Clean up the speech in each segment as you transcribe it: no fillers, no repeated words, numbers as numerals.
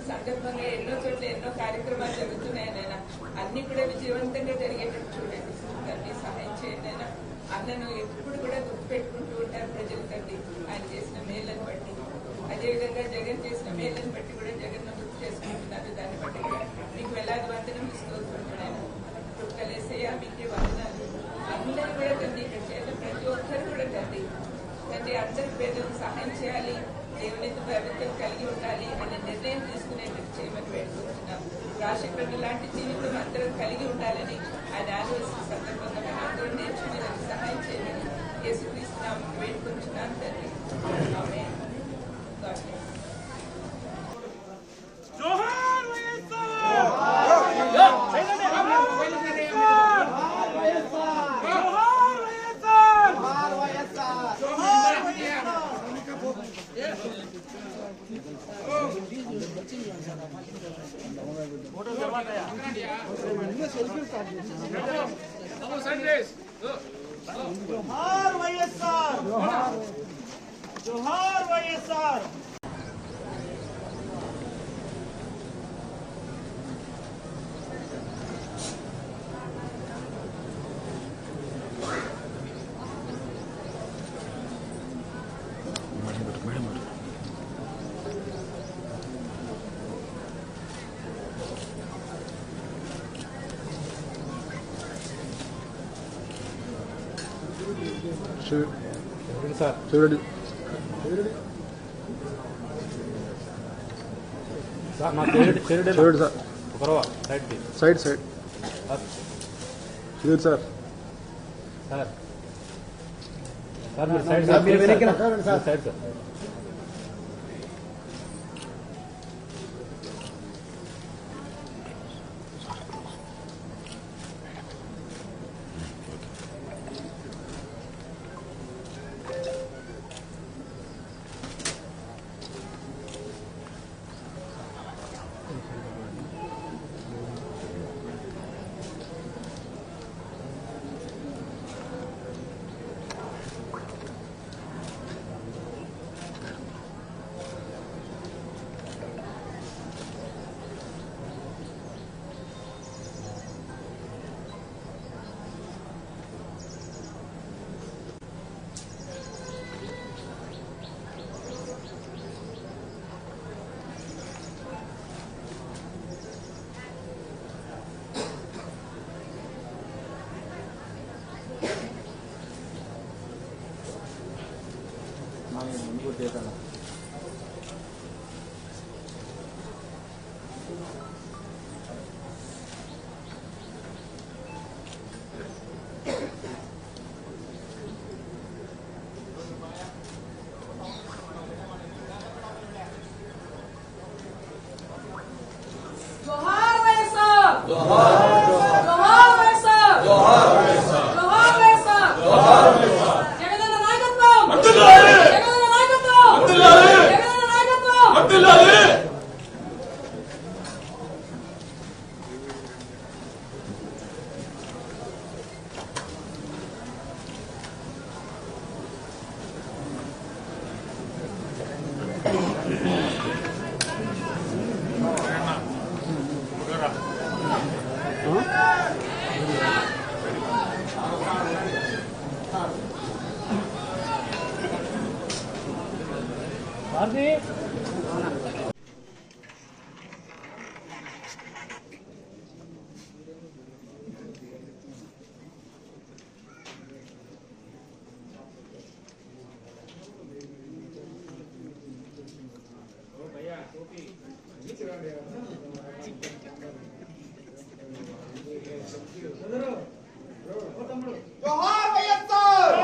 సందర్భంగా ఎన్నో చోట్ల ఎన్నో కార్యక్రమాలు జరుగుతున్నాయి నాయన. అన్ని కూడా విజయవంతంగా జరిగేటట్టు చూడండి తండ్రి. సహాయం చేయండి నాయన. అన్నను ఎప్పుడు కూడా గుర్తుపెట్టుకుంటూ ఉంటారు ప్రజలు తండ్రి, ఆయన చేసిన మేలను బట్టి. అదేవిధంగా జగన్ చేసిన మేలను బట్టి కూడా జగన్ గుర్తు చేసుకుంటున్నారు. దాన్ని బట్టి కూడా మీకు వేలాది వందనం స్తోత్రున్నాను. కృపలేసయ్యా మీకే వందనాలు. అందరూ కూడా తండ్రి ఇక్కడ చేసిన ప్రతి ఒక్కరు కూడా తండ్రి అందరి పేదలకు సహాయం చేయాలి, దేవుని ప్రభుత్వం కలిగి ఉండాలి అనే నిర్ణయం తీసుకునేటట్టు చేయమని వేడుకుంటున్నాం. రాజశేఖర్ లాంటి జీవితం అందరం కలిగి ఉండాలని ఆయన ఆలోచన సందర్భంగా మనం అందరూ నేర్చుకుని సహాయం చేయమని యేసుక్రీస్తు వేడుకుంటున్నాం తండ్రి. ఆమేన్. जोहार వైఎస్ఆర్. చూడండి చూడండి సార్, సైడ్ సైడ్ చూడండి సార్. Side sir. ముందు చేశాను. जोहार వైఎస్ఆర్. जोहार వైఎస్ఆర్. जोहार వైఎస్ఆర్. जोहार వైఎస్ఆర్. जोहार వైఎస్ఆర్. జగనన్న నాయకత్వం వర్ధిల్లాలి. జగనన్న నాయకత్వం వర్ధిల్లాలి. జగనన్న నాయకత్వం వర్ధిల్లాలి. जोहार వైఎస్ఆర్. जोहार వైఎస్ఆర్.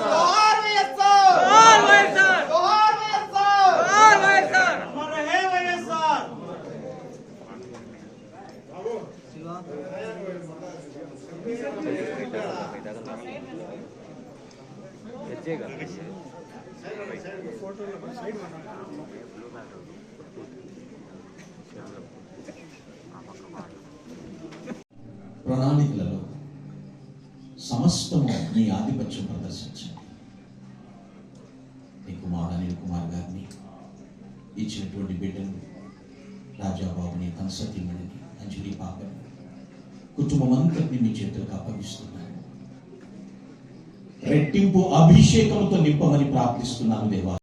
जोहार వైఎస్ఆర్. जोहार వైఎస్ఆర్. जोहार వైఎస్ఆర్. అమర్ రహే వైఎస్ఆర్. బాబు శివ వచ్చేగా సైడ్ ఫోటోలో సైడ్ ప్రణాళికలలో సమస్తము నీ ఆధిపత్యం ప్రదర్శించండి. నీ కుమారుడు అనిల్ కుమార్ గారిని ఇచ్చినటువంటి బిడ్డను రాజాబాబుని తన సతీమణిని అంజలి పాపని కుటుంబం అంతటిని మీ చేతులకు అప్పగిస్తున్నాను. రెట్టింపు అభిషేకంతో నింపమని ప్రార్థిస్తున్నాను దేవా.